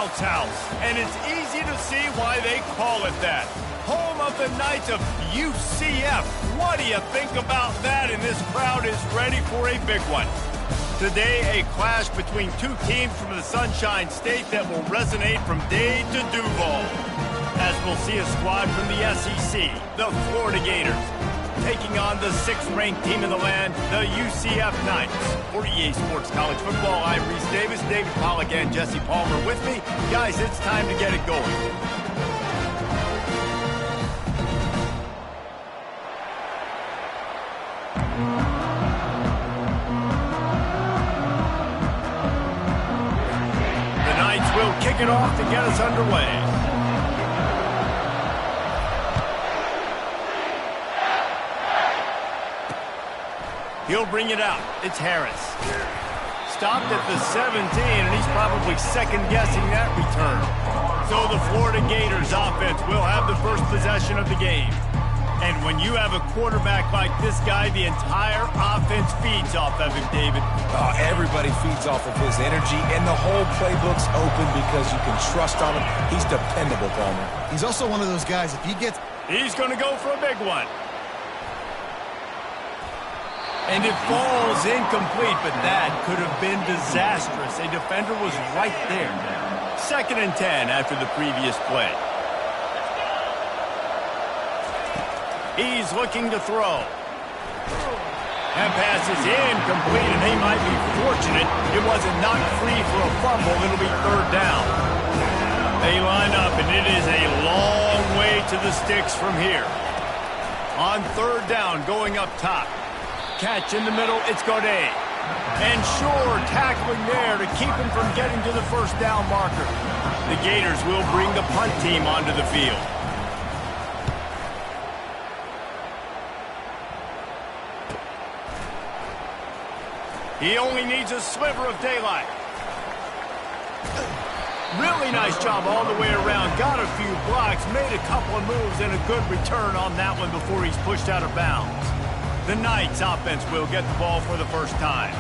bounce house, and it's easy to see why they call it that. Home of the Knights of UCF. What do you think about that? And this crowd is ready for a big one. Today, a clash between two teams from the Sunshine State that will resonate from Dade to Duval. As we'll see a squad from the SEC, the Florida Gators, taking on the 6th-ranked team in the land, the UCF Knights. For EA Sports College Football, I'm Reese Davis, David Pollack, and Jesse Palmer with me. Guys, it's time to get it going. The Knights will kick it off to get us underway. He'll bring it out. It's Harris. Stopped at the 17, and he's probably second-guessing that return. So the Florida Gators offense will have the first possession of the game. And when you have a quarterback like this guy, the entire offense feeds off of him, David. Everybody feeds off of his energy, and the whole playbook's open because you can trust on him. He's dependable, Palmer. He's also one of those guys, if he gets... He's going to go for a big one. And it falls incomplete, but that could have been disastrous. A defender was right there. 2nd and 10 after the previous play. He's looking to throw. That pass is incomplete, and he might be fortunate it wasn't knocked free for a fumble. It'll be 3rd down. They line up, and it is a long way to the sticks from here. On 3rd down, going up top. Catch in the middle, it's Godet. And sure, tackling there to keep him from getting to the first down marker. The Gators will bring the punt team onto the field. He only needs a sliver of daylight. Really nice job all the way around. Got a few blocks, made a couple of moves, and a good return on that one before he's pushed out of bounds. The Knights offense will get the ball for the first time.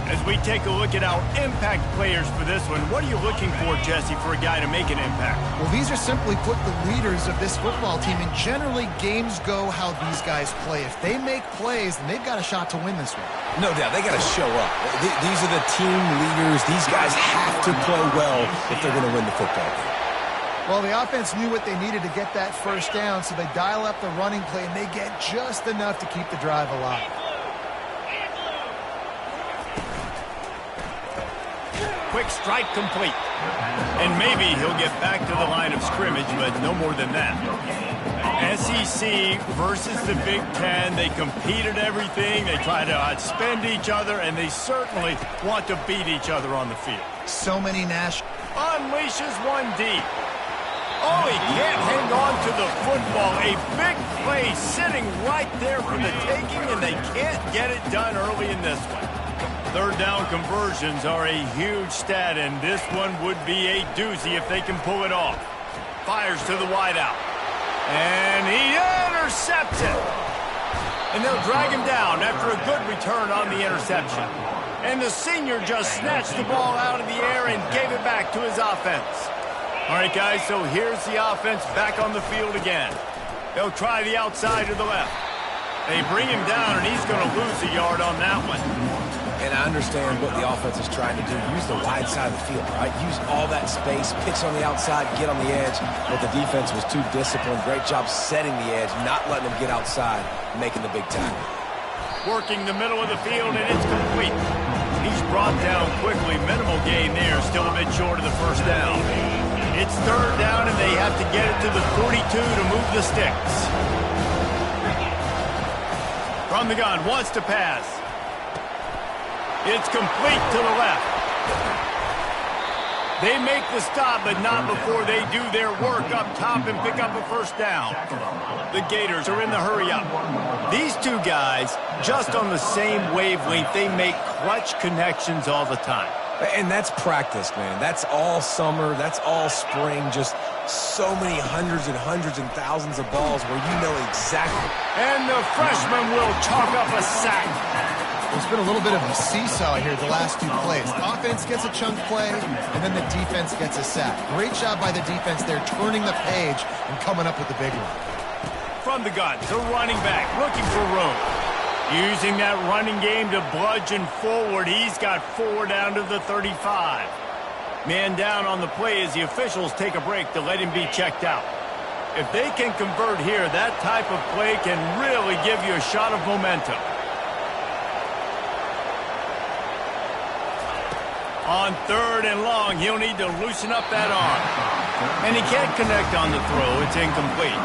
As we take a look at our impact players for this one, what are you looking for, Jesse, for a guy to make an impact? Well, these are simply put the leaders of this football team, and generally games go how these guys play. If they make plays, then they've got a shot to win this one. No doubt, they got to show up. These are the team leaders. These guys have to play well if they're going to win the football game. Well, the offense knew what they needed to get that first down, so they dial up the running play, and they get just enough to keep the drive alive. Quick strike complete. And maybe he'll get back to the line of scrimmage, but no more than that. SEC versus the Big Ten. They compete at everything. They try to outspend each other, and they certainly want to beat each other on the field. So many national... Unleashes one deep. Oh, he can't hang on to the football. A big play sitting right there for the taking, and they can't get it done early in this one. 3rd down conversions are a huge stat, and this one would be a doozy if they can pull it off. Fires to the wideout. And he intercepts it. And they'll drag him down after a good return on the interception. And the senior just snatched the ball out of the air and gave it back to his offense. All right, guys, so here's the offense back on the field again. They'll try the outside to the left. They bring him down, and he's going to lose a yard on that one. And I understand what the offense is trying to do. Use the wide side of the field, right? Use all that space, pitch on the outside, get on the edge. But the defense was too disciplined. Great job setting the edge, not letting them get outside, making the big tackle. Working the middle of the field, and it's complete. He's brought down quickly. Minimal gain there, still a bit short of the first down. It's 3rd down, and they have to get it to the 42 to move the sticks. From the gun, wants to pass. It's complete to the left. They make the stop, but not before they do their work up top and pick up a first down. The Gators are in the hurry-up. These two guys, just on the same wavelength, they make clutch connections all the time. And that's practice, man. That's all summer. That's all spring. Just so many hundreds and thousands of balls where you know exactly. And the freshman will chalk up a sack. There's been a little bit of a seesaw here the last 2 plays. Offense gets a chunk play, and then the defense gets a sack. Great job by the defense there, turning the page and coming up with the big one. From the gun, the running back, looking for room. Using that running game to bludgeon forward. He's got 4 down to the 35. Man down on the play as the officials take a break to let him be checked out. If they can convert here, that type of play can really give you a shot of momentum. On 3rd and long, he'll need to loosen up that arm. And he can't connect on the throw. It's incomplete.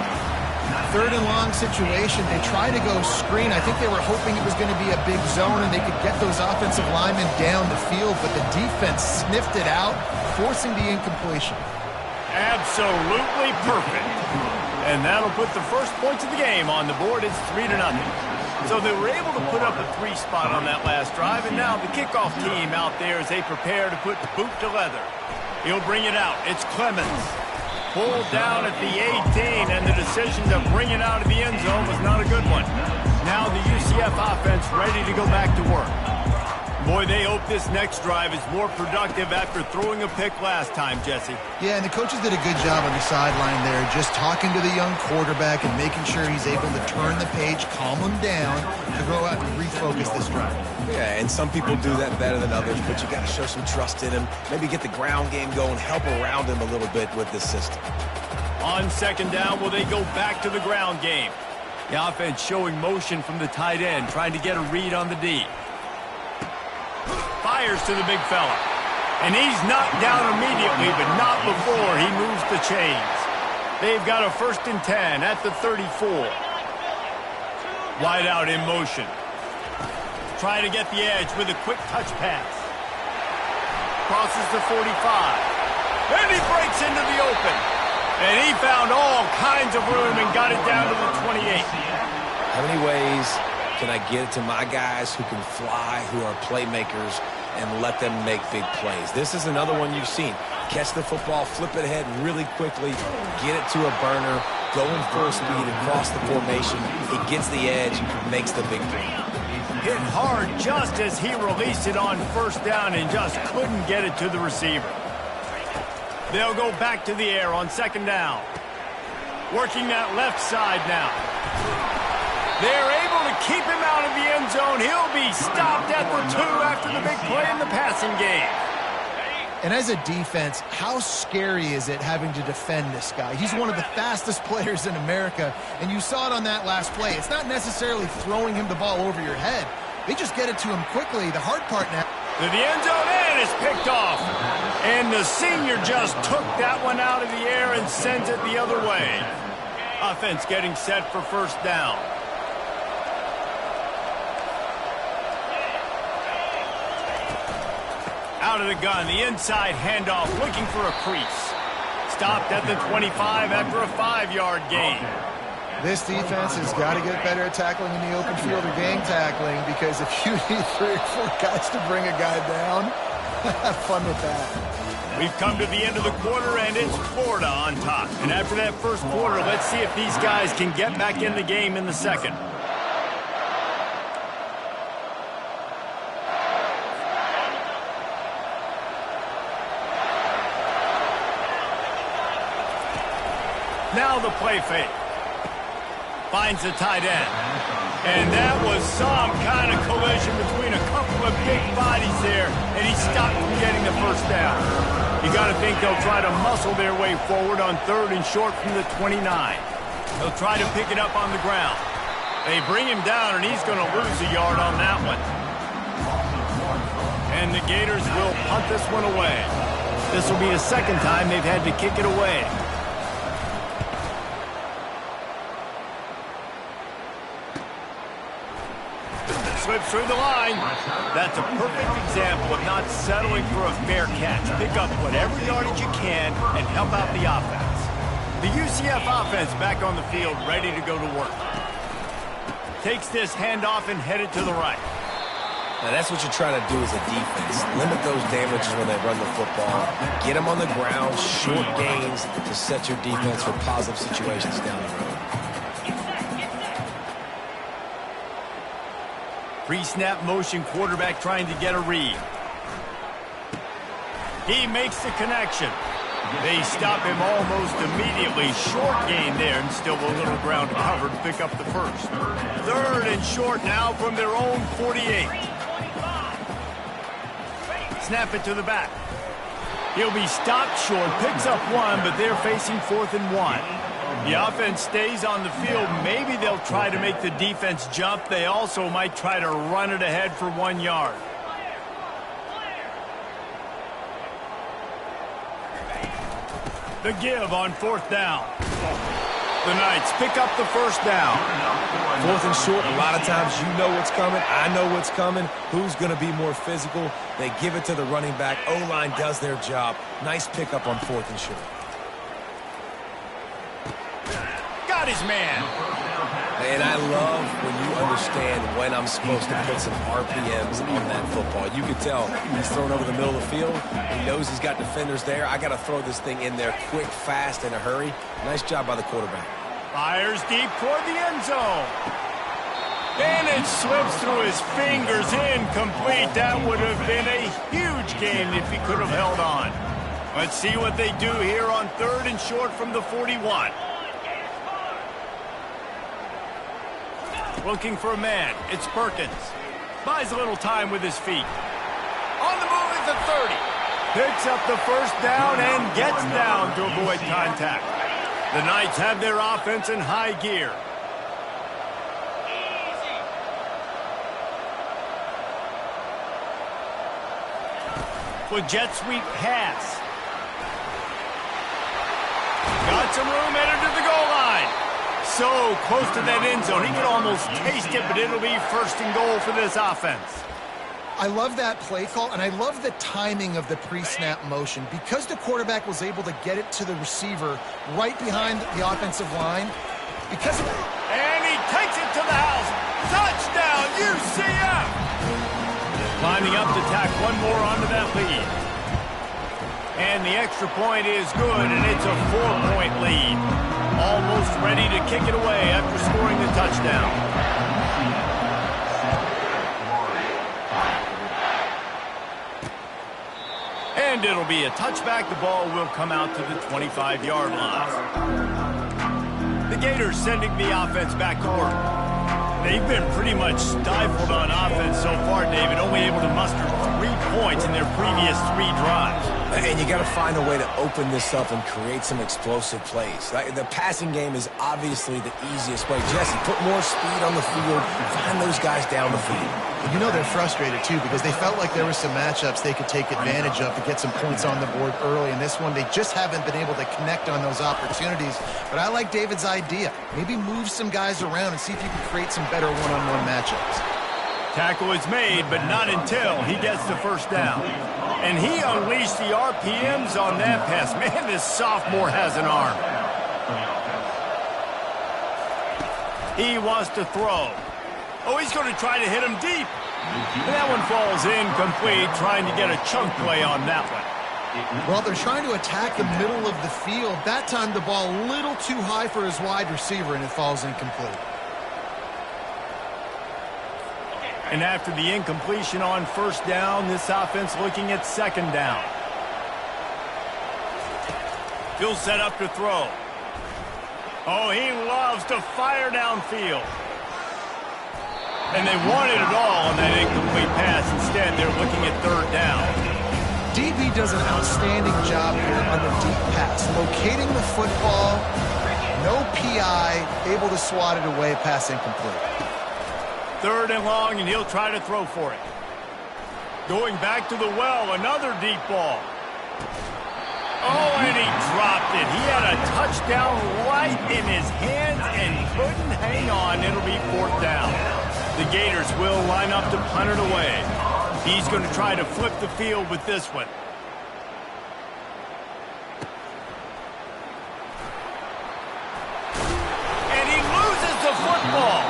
3rd and long situation. They try to go screen. I think they were hoping it was going to be a big zone and they could get those offensive linemen down the field, but the defense sniffed it out, forcing the incompletion. Absolutely perfect. And that'll put the first points of the game on the board. It's 3-0. So they were able to put up a 3 spot on that last drive, and now the kickoff team out there as they prepare to put the boot to leather. He'll bring it out. It's Clemens. Pulled down at the 18, and the decision to bring it out of the end zone was not a good one. Now the UCF offense ready to go back to work. Boy, they hope this next drive is more productive after throwing a pick last time, Jesse. Yeah, and the coaches did a good job on the sideline there, just talking to the young quarterback and making sure he's able to turn the page, calm him down, to go out and refocus this drive. Yeah, and some people do that better than others, but you got to show some trust in him. Maybe get the ground game going, help around him a little bit with this system. On 2nd down, will they go back to the ground game? The offense showing motion from the tight end, trying to get a read on the D. Fires to the big fella. And he's knocked down immediately, but not before he moves the chains. They've got a 1st and 10 at the 34. Wide out in motion. Trying to get the edge with a quick touch pass. Crosses the 45. And he breaks into the open. And he found all kinds of room and got it down to the 28. How many ways can I get it to my guys who can fly, who are playmakers, and let them make big plays? This is another one you've seen. Catch the football, flip it ahead really quickly, get it to a burner, going full speed across the formation. He gets the edge, makes the big play. Hit hard just as he released it on 1st down and just couldn't get it to the receiver. They'll go back to the air on 2nd down. Working that left side now. They're able to keep him out of the end zone. He'll be stopped at the 2 after the big play in the passing game. And as a defense, how scary is it having to defend this guy? He's one of the fastest players in America, and you saw it on that last play. It's not necessarily throwing him the ball over your head. They just get it to him quickly. The hard part now. To the end zone, and it's picked off. And the senior just took that one out of the air and sends it the other way. Offense getting set for 1st down. Out of the gun, the inside handoff, looking for a crease. Stopped at the 25 after a 5-yard gain. This defense has got to get better at tackling in the open field or gang tackling, because if you need 3 or 4 guys to bring a guy down, have fun with that. We've come to the end of the quarter, and it's Florida on top. And after that first quarter, let's see if these guys can get back in the game in the second. Now the play fake. Finds the tight end. And that was some kind of collision between a couple of big bodies there, and he stopped from getting the 1st down. You got to think they'll try to muscle their way forward on 3rd and short from the 29. They'll try to pick it up on the ground. They bring him down, and he's going to lose a yard on that one. And the Gators will punt this one away. This will be the 2nd time they've had to kick it away. Slips through the line. That's a perfect example of not settling for a fair catch. Pick up whatever yardage you can and help out the offense. The UCF offense back on the field, ready to go to work. Takes this handoff and headed to the right. Now that's what you're trying to do as a defense. Limit those damages when they run the football. Get them on the ground, short gains to set your defense for positive situations down the road. Pre-snap motion quarterback trying to get a read. He makes the connection. They stop him almost immediately. Short gain there, and still a little ground to cover to pick up the first. 3rd and short now from their own 48. Snap it to the back. He'll be stopped short, picks up 1, but they're facing 4th and 1. The offense stays on the field. Maybe they'll try to make the defense jump. They also might try to run it ahead for 1 yard. The give on 4th down. The Knights pick up the first down. 4th and short, a lot of times you know what's coming. I know what's coming. Who's going to be more physical? They give it to the running back. O-line does their job. Nice pickup on 4th and short. Got his man. And I love when you understand when I'm supposed to put some RPMs on that football. You can tell he's thrown over the middle of the field. He knows he's got defenders there. I got to throw this thing in there quick, fast, in a hurry. Nice job by the quarterback. Fires deep toward the end zone. And it slips through his fingers, incomplete. That would have been a huge gain if he could have held on. Let's see what they do here on 3rd and short from the 41. Looking for a man. It's Perkins. Buys a little time with his feet. On the move is the 30. Picks up the first down and gets down to avoid contact. The Knights have their offense in high gear. With jet sweep pass. Got some room, headed to the goal line. So close to that end zone. He could almost taste it, but it'll be 1st and goal for this offense. I love that play call, and I love the timing of the pre-snap motion. Because the quarterback was able to get it to the receiver right behind the offensive line. Because of and he takes it to the house. Touchdown, UCF! Lining up to tack one more onto that lead. And the extra point is good, and it's a 4-point lead. Almost ready to kick it away after scoring the touchdown. And it'll be a touchback. The ball will come out to the 25-yard line. The Gators sending the offense back to work. They've been pretty much stifled on offense so far, David, only able to muster 3 points in their previous 3 drives. And you got to find a way to open this up and create some explosive plays. The passing game is obviously the easiest way. Jesse, put more speed on the field. Find those guys down the field. You know they're frustrated, too, because they felt like there were some matchups they could take advantage of to get some points on the board early. In this one, they just haven't been able to connect on those opportunities. But I like David's idea. Maybe move some guys around and see if you can create some better one-on-one matchups. Tackle is made, but not until he gets the first down. And he unleashed the RPMs on that pass. Man, this sophomore has an arm. He wants to throw. Oh, he's going to try to hit him deep. And that one falls incomplete, trying to get a chunk play on that one. Well, they're trying to attack the middle of the field. That time the ball a little too high for his wide receiver, and it falls incomplete. And after the incompletion on first down, this offense looking at 2nd down. He'll set up to throw. Oh, he loves to fire downfield. And they wanted it all on that incomplete pass. Instead, they're looking at 3rd down. DB does an outstanding job here on the deep pass. Locating the football, no PI, able to swat it away, pass incomplete. 3rd and long, and he'll try to throw for it. Going back to the well, another deep ball. Oh, and he dropped it. He had a touchdown right in his hands and couldn't hang on. It'll be 4th down. The Gators will line up to punt it away. He's going to try to flip the field with this one. And he loses the football.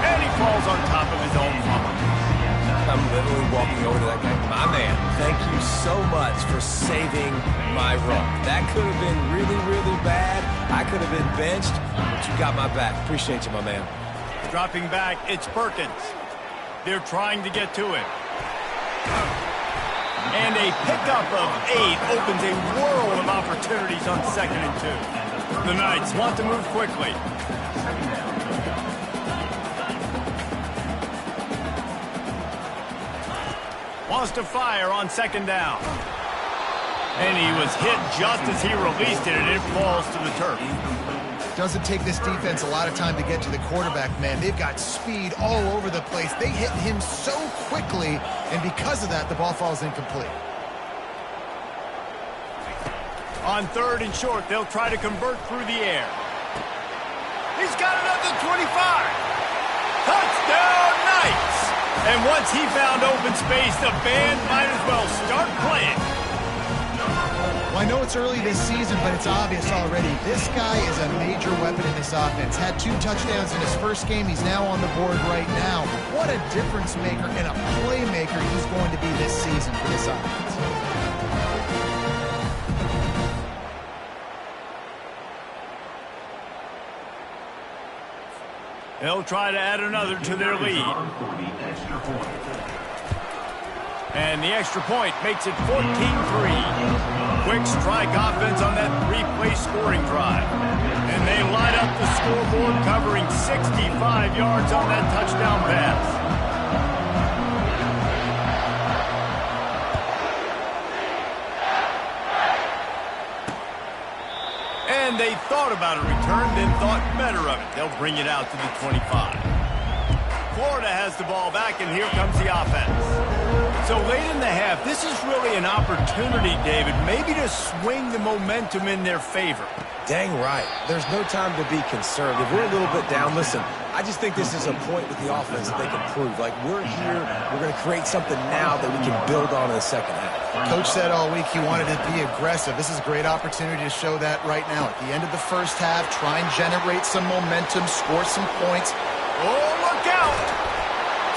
And he falls on top of his own fumble. I'm literally walking over to that guy. My man, thank you so much for saving my run. That could have been really, really bad. I could have been benched, but you got my back. Appreciate you, my man. Dropping back, it's Perkins. They're trying to get to him. And a pickup of 8 opens a world of opportunities on 2nd and 2. The Knights want to move quickly. Wants to fire on 2nd down. And he was hit just as he released it, and it falls to the turf. Doesn't take this defense a lot of time to get to the quarterback, man. They've got speed all over the place. They hit him so quickly, and because of that, the ball falls incomplete. On 3rd and short, they'll try to convert through the air. He's got it up to 25. Touchdown, Knights! And once he found open space, the band might as well start playing. Well, I know it's early this season, but it's obvious already. This guy is a major weapon in this offense. Had 2 touchdowns in his first game. He's now on the board right now. What a difference maker and a playmaker he's going to be this season for this offense. They'll try to add another to their lead. And the extra point makes it 14-3. Quick strike offense on that 3-play scoring drive. And they light up the scoreboard, covering 65 yards on that touchdown pass. And they thought about a return, then thought better of it. They'll bring it out to the 25. Florida has the ball back, and here comes the offense. So late in the half, this is really an opportunity, David, maybe to swing the momentum in their favor. Dang right. There's no time to be concerned. If we're a little bit down, listen, I just think this is a point with the offense that they can prove. Like, we're here, we're going to create something now that we can build on in the second half. Coach said all week he wanted to be aggressive. This is a great opportunity to show that right now. At the end of the first half, try and generate some momentum, score some points. Oh, look out!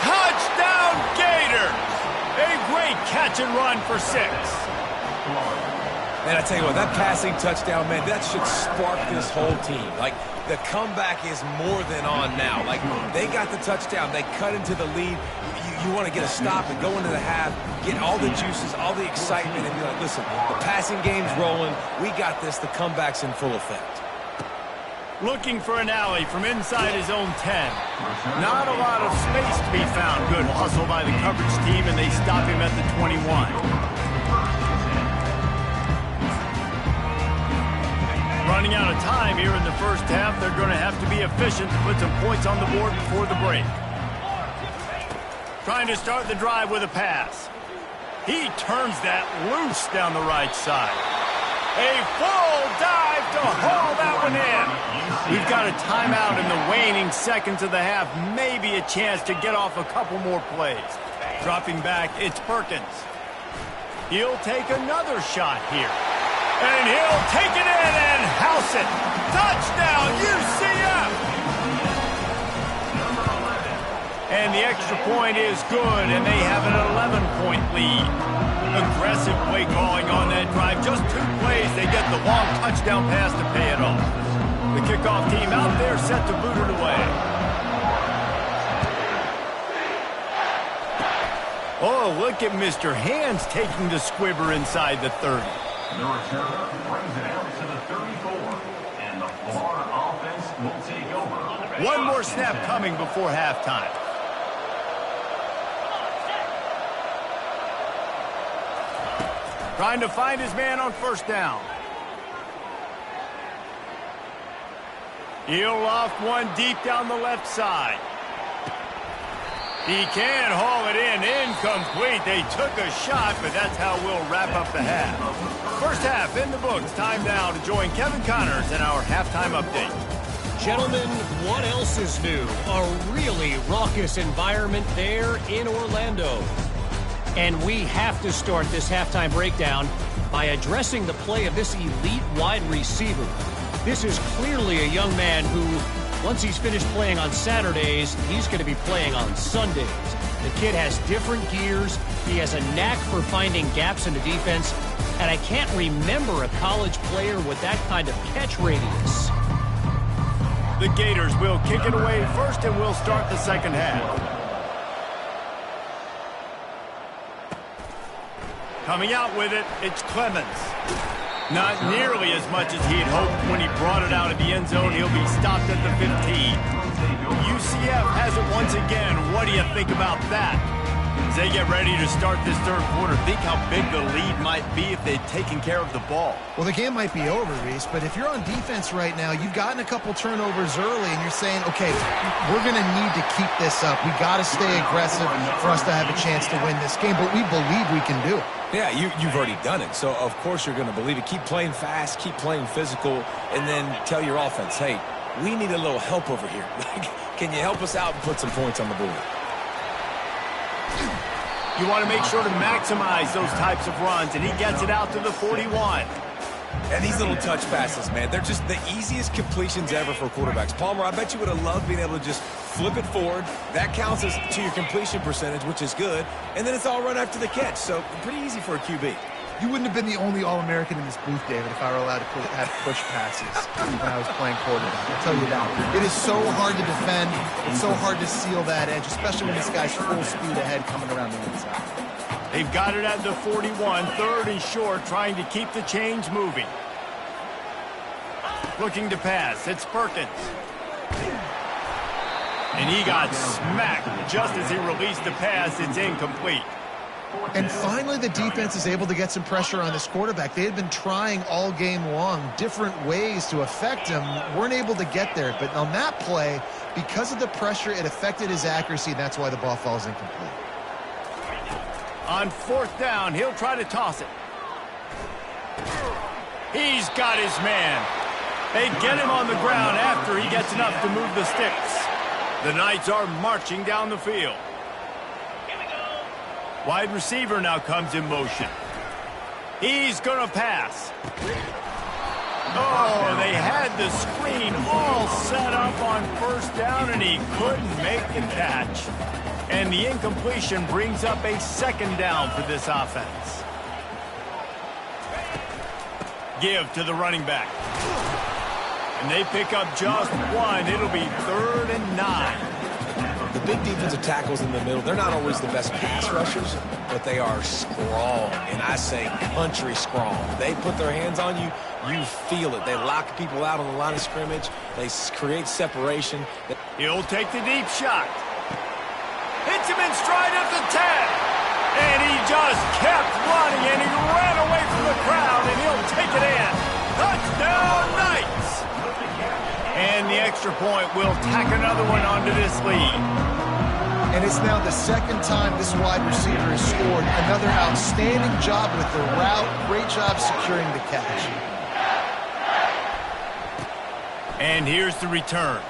Touchdown, Gators! A great catch and run for 6. Man, I tell you what, that passing touchdown, man, that should spark this whole team. Like, the comeback is more than on now. Like, they got the touchdown. They cut into the lead. You want to get a stop and go into the half, get all the juices, all the excitement, and be like, listen, the passing game's rolling. We got this. The comeback's in full effect. Looking for an alley from inside his own 10. Not a lot of space to be found. Good hustle by the coverage team, and they stop him at the 21. Running out of time here in the first half. They're going to have to be efficient to put some points on the board before the break. Trying to start the drive with a pass. He turns that loose down the right side. A full dive to haul that one in. We've got a timeout in the waning seconds of the half. Maybe a chance to get off a couple more plays. Dropping back, it's Perkins. He'll take another shot here. And he'll take it in and house it. Touchdown, UCF! And the extra point is good, and they have an 11-point lead. Aggressive play calling on that drive. Just 2 plays, they get the long touchdown pass to pay it off. The kickoff team out there set to boot it away. Oh, look at Mr. Hands taking the squibber inside the 30. The returner brings it out to the 34, and the Florida offense will take over. One more snap coming before halftime. Trying to find his man on first down. He'll loft one deep down the left side. He can haul it in. Incomplete. They took a shot, but that's how we'll wrap up the half. First half in the books. Time now to join Kevin Connors in our halftime update. Gentlemen, what else is new? A really raucous environment there in Orlando. And we have to start this halftime breakdown by addressing the play of this elite wide receiver. This is clearly a young man who, once he's finished playing on Saturdays, he's going to be playing on Sundays. The kid has different gears. He has a knack for finding gaps in the defense. And I can't remember a college player with that kind of catch radius. The Gators will kick it away first, and we'll start the second half. Coming out with it, it's Clemens. Not nearly as much as he had hoped when he brought it out of the end zone. He'll be stopped at the 15. UCF has it once again. What do you think about that? As they get ready to start this third quarter, think how big the lead might be if they'd taken care of the ball. Well, the game might be over, Reese, but if you're on defense right now, you've gotten a couple turnovers early, and you're saying, okay, we're going to need to keep this up. We got to stay aggressive for us to have a chance to win this game, but we believe we can do it. Yeah, you've already done it, so of course you're going to believe it. Keep playing fast, keep playing physical, and then tell your offense, hey, we need a little help over here. Can you help us out and put some points on the board? You want to make sure to maximize those types of runs, and he gets it out to the 41. And these little touch passes, man, they're just the easiest completions ever for quarterbacks. Palmer, I bet you would have loved being able to just flip it forward. That counts as to your completion percentage, which is good. And then it's all run after the catch, so pretty easy for a QB. You wouldn't have been the only All-American in this booth, David, if I were allowed to have push passes when I was playing quarterback. I'll tell you that. It is so hard to defend. It's so hard to seal that edge, especially when this guy's full speed ahead coming around the inside. They've got it at the 41, third and short, trying to keep the chains moving. Looking to pass. It's Perkins. And he got smacked just as he released the pass. It's incomplete. And finally, the defense is able to get some pressure on this quarterback. They had been trying all game long different ways to affect him, weren't able to get there. But on that play, because of the pressure, it affected his accuracy, and that's why the ball falls incomplete. On fourth down, he'll try to toss it. He's got his man. They get him on the ground after he gets enough to move the sticks. The Knights are marching down the field. Wide receiver now comes in motion. He's going to pass. Oh, they had the screen all set up on first down, and he couldn't make the catch. And the incompletion brings up a second down for this offense. Give to the running back. And they pick up just one. It'll be 3rd and 9. The big defensive tackles in the middle, they're not always the best pass rushers, but they are strong, and I say country strong. They put their hands on you, you feel it. They lock people out on the line of scrimmage. They create separation. He'll take the deep shot. Hits him in stride at the 10. And he just kept running, and he ran away from the crowd, and he'll take it in. Touchdown, Knights! And the extra point will tack another one onto this lead. And it's now the second time this wide receiver has scored. Another outstanding job with the route. Great job securing the catch. And here's the return.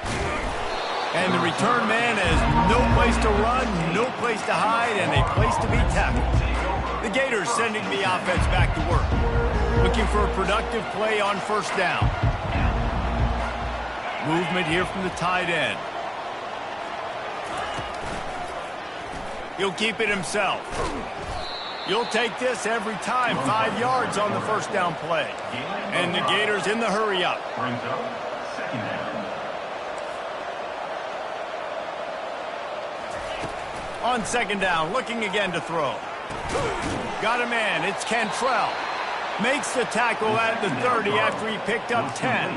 And the return man has no place to run, no place to hide, and a place to be tackled. The Gators sending the offense back to work. Looking for a productive play on first down. Movement here from the tight end. He'll keep it himself. You'll take this every time. 5 yards on the first down play. And the Gators in the hurry up. Brings up second down. On second down, looking again to throw. Got a man. It's Cantrell. Makes the tackle at the 30 after he picked up 10.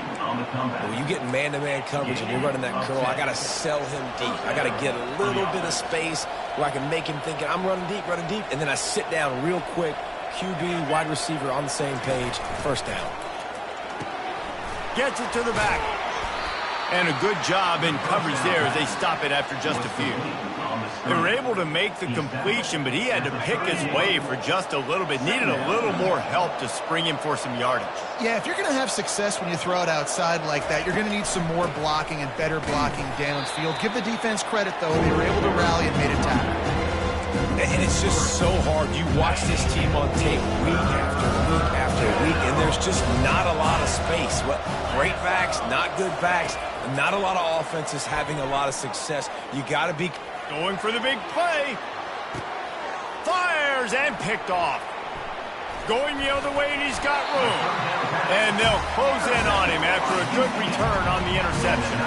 When you get man-to-man coverage and you're running that curl, I got to sell him deep. I got to get a little bit of space where I can make him think I'm running deep, and then I sit down real quick. QB, wide receiver on the same page. First down. Gets it to the back. And a good job in coverage there as they stop it after just a few. They were able to make the completion, but he had to pick his way for just a little bit. Needed a little more help to spring him for some yardage. Yeah, if you're going to have success when you throw it outside like that, you're going to need some more blocking and better blocking downfield. Give the defense credit, though. They were able to rally and made a tackle. And it's just so hard. You watch this team on tape week after week after week, and there's just not a lot of space. What great backs, not good backs, not a lot of offenses having a lot of success. You got to be going for the big play. Fires and picked off. going the other way, and he's got room. And they'll close in on him after a good return on the interception.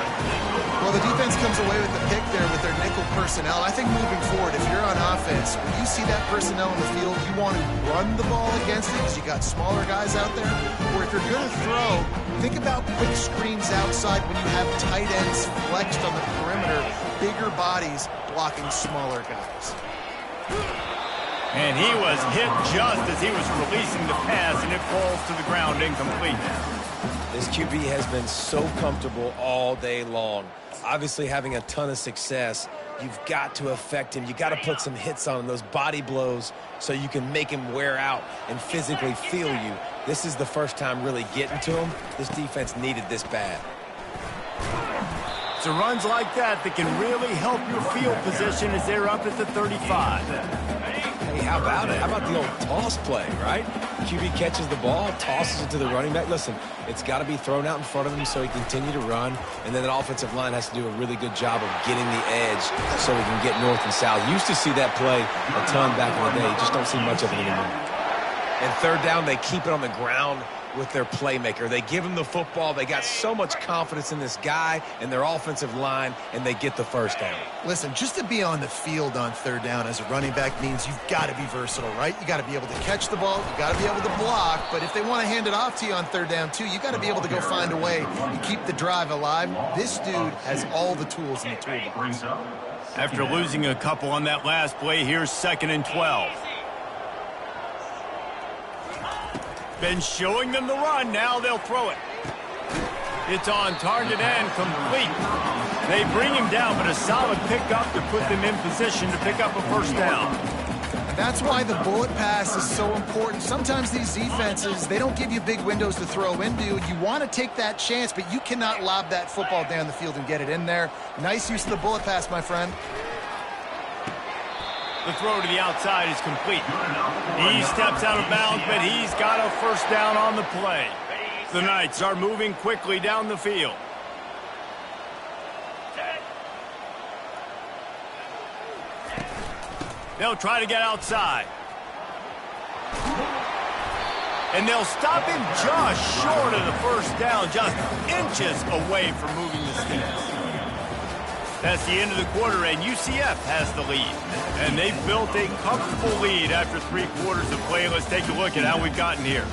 Well, the defense comes away with the pick there with their nickel personnel. I think moving forward, if you're on offense, when you see that personnel in the field, you want to run the ball against it because you got smaller guys out there. Or if you're going to throw, think about quick screens outside when you have tight ends flexed on the perimeter, bigger bodies blocking smaller guys. And he was hit just as he was releasing the pass, and it falls to the ground incomplete. This QB has been so comfortable all day long. Obviously having a ton of success. You've got to affect him. You got to put some hits on him, those body blows, so you can make him wear out and physically feel you. This is the first time really getting to him. This defense needed this bad. So runs like that can really help your field position as they're up at the 35. Hey, how about it? How about the old toss play, right? QB catches the ball, tosses it to the running back. Listen, it's got to be thrown out in front of him so he can continue to run, and then the offensive line has to do a really good job of getting the edge so we can get north and south. Used to see that play a ton back in the day. You just don't see much of it anymore. And third down, they keep it on the ground with their playmaker. They give him the football. They got so much confidence in this guy and their offensive line, and they get the first down. Listen, just to be on the field on third down as a running back means you've got to be versatile, right? You got to be able to catch the ball. You got to be able to block. But if they want to hand it off to you on third down, too, you got to be able to go find a way to keep the drive alive. This dude has all the tools in the toolbox. After losing a couple on that last play, here's 2nd and 12. Been showing them the run. Now they'll throw it. It's on target and complete. They bring him down, but a solid pickup to put them in position to pick up a first down. That's why the bullet pass is so important. Sometimes these defenses, they don't give you big windows to throw into. You want to take that chance, but you cannot lob that football down the field and get it in there. Nice use of the bullet pass, my friend. The throw to the outside is complete. He steps out of bounds, but he's got a first down on the play. The Knights are moving quickly down the field. They'll try to get outside. And they'll stop him just short of the first down, just inches away from moving the sticks. That's the end of the quarter, and UCF has the lead. And they've built a comfortable lead after 3 quarters of play. Let's take a look at how we've gotten here.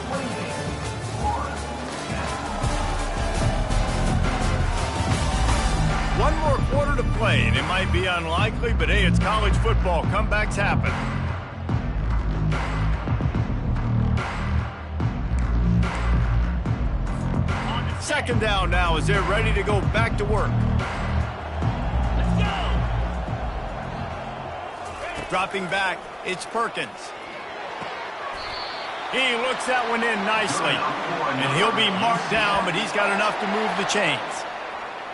One more quarter to play, and it might be unlikely, but hey, it's college football. Comebacks happen. Second down now as they're ready to go back to work. Dropping back, it's Perkins. He looks that one in nicely. And he'll be marked down, but he's got enough to move the chains.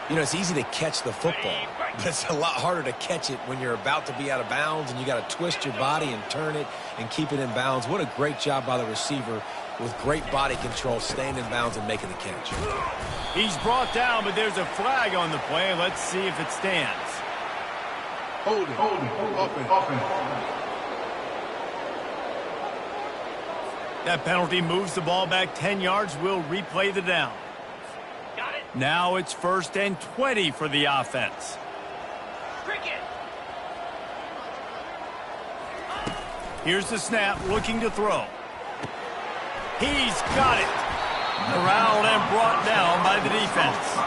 You know, it's easy to catch the football, but it's a lot harder to catch it when you're about to be out of bounds and you got to twist your body and turn it and keep it in bounds. What a great job by the receiver with great body control, staying in bounds and making the catch. He's brought down, but there's a flag on the play. Let's see if it stands. Hold it. Open. That penalty moves the ball back 10 yards. We'll replay the down. Got it. Now it's 1st and 20 for the offense. Cricket. Here's the snap, looking to throw. He's got it. Corralled and brought down by the defense.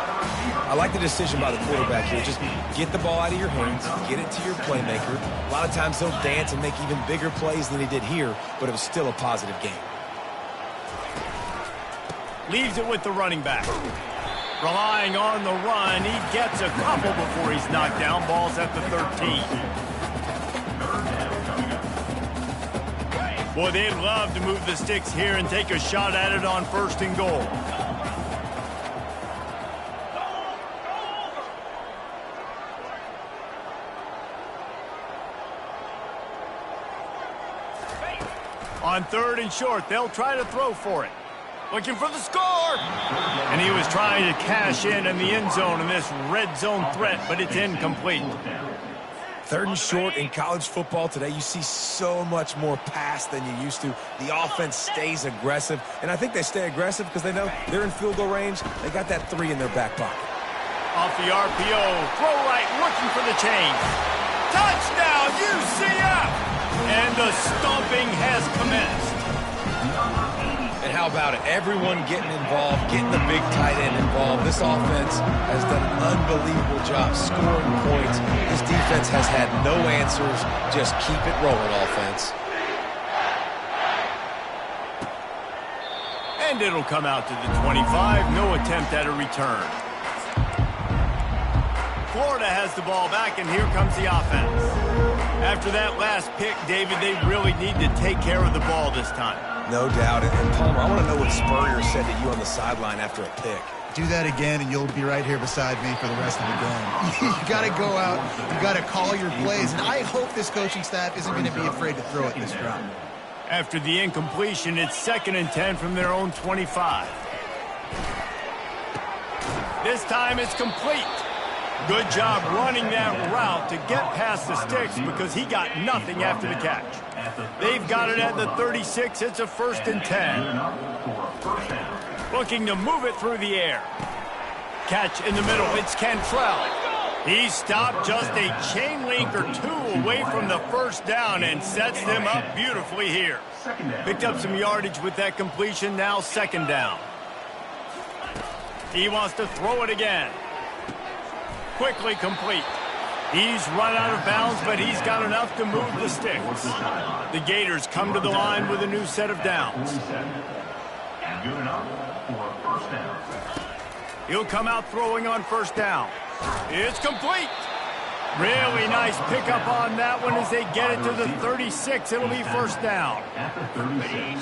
I like the decision by the quarterback here. Just get the ball out of your hands, get it to your playmaker. A lot of times he'll dance and make even bigger plays than he did here, but it was still a positive game. Leaves it with the running back. Relying on the run, he gets a couple before he's knocked down. Ball's at the 13. Boy, they'd love to move the sticks here and take a shot at it on 1st and goal. On 3rd and short, they'll try to throw for it. Looking for the score! And he was trying to cash in the end zone in this red zone threat, but it's incomplete. 3rd and short in college football today, you see so much more pass than you used to. The offense stays aggressive, and I think they stay aggressive because they know they're in field goal range. They got that 3 in their back pocket. Off the RPO, throw right, looking for the change. Touchdown, UCF! And the stomping has commenced. And how about it? Everyone getting involved, getting the big tight end involved. This offense has done an unbelievable job scoring points. This defense has had no answers. Just keep it rolling, offense. And it'll come out to the 25. No attempt at a return. Florida has the ball back, and here comes the offense. After that last pick, David, they really need to take care of the ball this time. No doubt. And Palmer, I want to know what Spurrier said to you on the sideline after a pick. Do that again, and you'll be right here beside me for the rest of the game. You got to go out. You got to call your plays, and I hope this coaching staff isn't going to be afraid to throw it this drop. After the incompletion, it's 2nd and 10 from their own 25. This time it's complete. Good job running that route to get past the sticks because he got nothing after the catch. They've got it at the 36. It's a 1st and 10. Looking to move it through the air. Catch in the middle. It's Cantrell. He stopped just a chain link or 2 away from the 1st down and sets them up beautifully here. Picked up some yardage with that completion. Now 2nd down. He wants to throw it again. Quickly complete. He's run out of bounds, but he's got enough to move the sticks. The Gators come to the line with a new set of downs. Good enough for a 1st down. He'll come out throwing on 1st down. It's complete. Really nice pickup on that one as they get it to the 36. It'll be 1st down.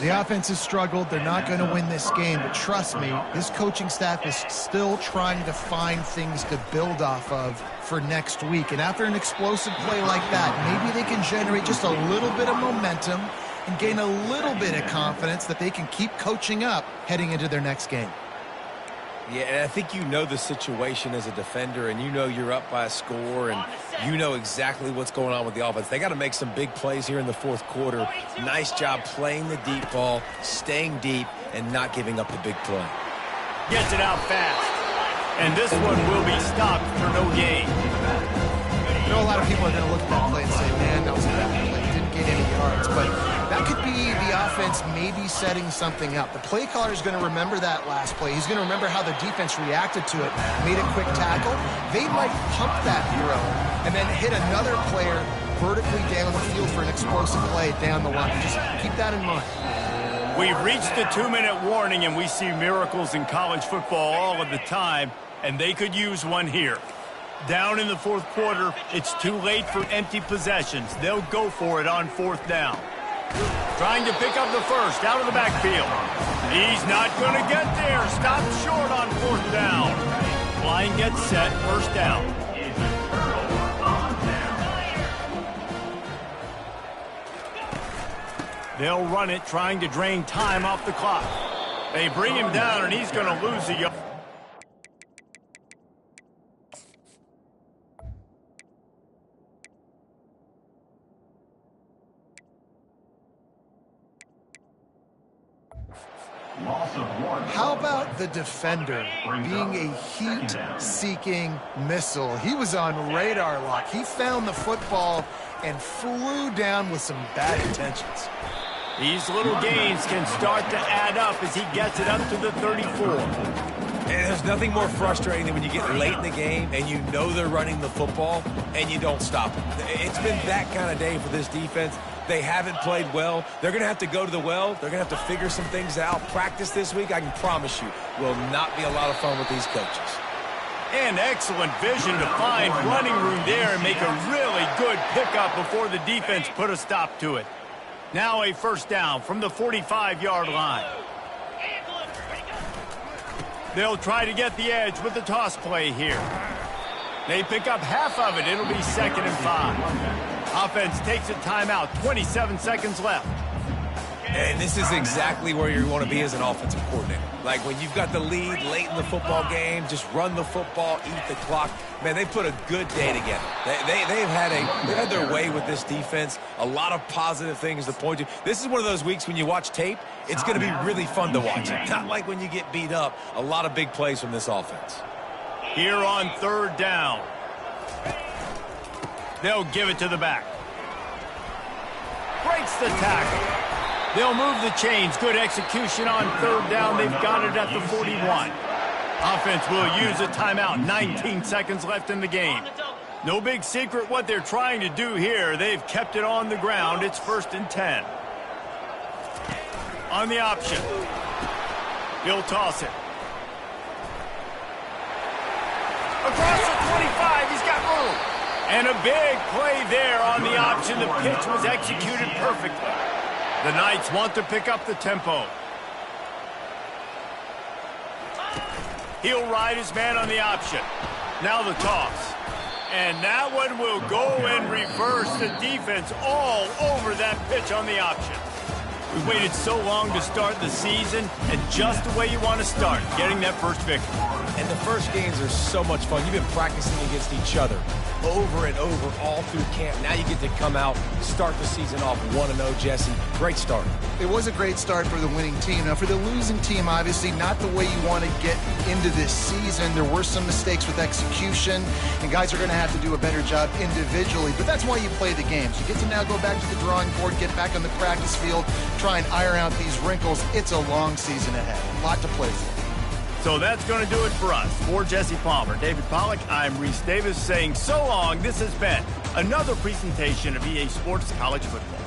The offense has struggled. They're not going to win this game, but trust me, this coaching staff is still trying to find things to build off of for next week. And after an explosive play like that, maybe they can generate just a little bit of momentum and gain a little bit of confidence that they can keep coaching up heading into their next game. Yeah, and I think you know the situation as a defender, and you know you're up by a score, and you know exactly what's going on with the offense. They got to make some big plays here in the 4th quarter. Nice job playing the deep ball, staying deep, and not giving up the big play. Gets it out fast. And this one will be stopped for no gain. I know a lot of people are going to look at that play and say, man, that was a bad play. He didn't get any yards. But that could be the offense maybe setting something up. The play caller is going to remember that last play. He's going to remember how the defense reacted to it, made a quick tackle. They might pump that throw and then hit another player vertically down the field for an explosive play down the line. Just keep that in mind. We've reached the 2-minute warning, and we see miracles in college football all of the time, and they could use one here. Down in the 4th quarter, it's too late for empty possessions. They'll go for it on 4th down. Trying to pick up the 1st out of the backfield. He's not going to get there. Stopped short on 4th down. Line gets set, 1st down. They'll run it, trying to drain time off the clock. They bring him down, and he's going to lose a yard. How about the defender being a heat-seeking missile? He was on radar lock. He found the football and flew down with some bad intentions. These little gains can start to add up as he gets it up to the 34. And there's nothing more frustrating than when you get late in the game and you know they're running the football and you don't stop them. It's been that kind of day for this defense. They haven't played well. They're going to have to go to the well. They're going to have to figure some things out. Practice this week, I can promise you, will not be a lot of fun with these coaches. And excellent vision to find running room there and make a really good pickup before the defense put a stop to it. Now a 1st down from the 45-yard line. They'll try to get the edge with the toss play here. They pick up half of it. It'll be 2nd and 5. Offense takes a timeout. 27 seconds left. And this is exactly where you want to be as an offensive coordinator. Like when you've got the lead late in the football game, just run the football, eat the clock. Man, they've put a good day together. They've had their way with this defense. A lot of positive things to point to. This is one of those weeks when you watch tape, it's going to be really fun to watch it. Not like when you get beat up. A lot of big plays from this offense. Here on third down. They'll give it to the back. Breaks the tackle. They'll move the chains. Good execution on third down. They've got it at the 41. Offense will use a timeout. 19 seconds left in the game. No big secret what they're trying to do here. They've kept it on the ground. It's 1st and 10. On the option. He'll toss it. Across the 25. He's got room. And a big play there on the option. The pitch was executed perfectly. The Knights want to pick up the tempo. He'll ride his man on the option. Now the toss. And that one will go in reverse. The defense all over that pitch on the option. We waited so long to start the season, and just the way you want to start, getting that first victory. And the first games are so much fun. You've been practicing against each other over and over all through camp. Now you get to come out, start the season off 1-0, Jesse. Great start. It was a great start for the winning team. Now, for the losing team, obviously not the way you want to get into this season. There were some mistakes with execution, and guys are going to have to do a better job individually. But that's why you play the games. You get to now go back to the drawing board, get back on the practice field, try and iron out these wrinkles. It's a long season ahead. A lot to play for. So that's going to do it for us. For Jesse Palmer, David Pollack, I'm Reese Davis saying so long. This has been another presentation of EA Sports College Football.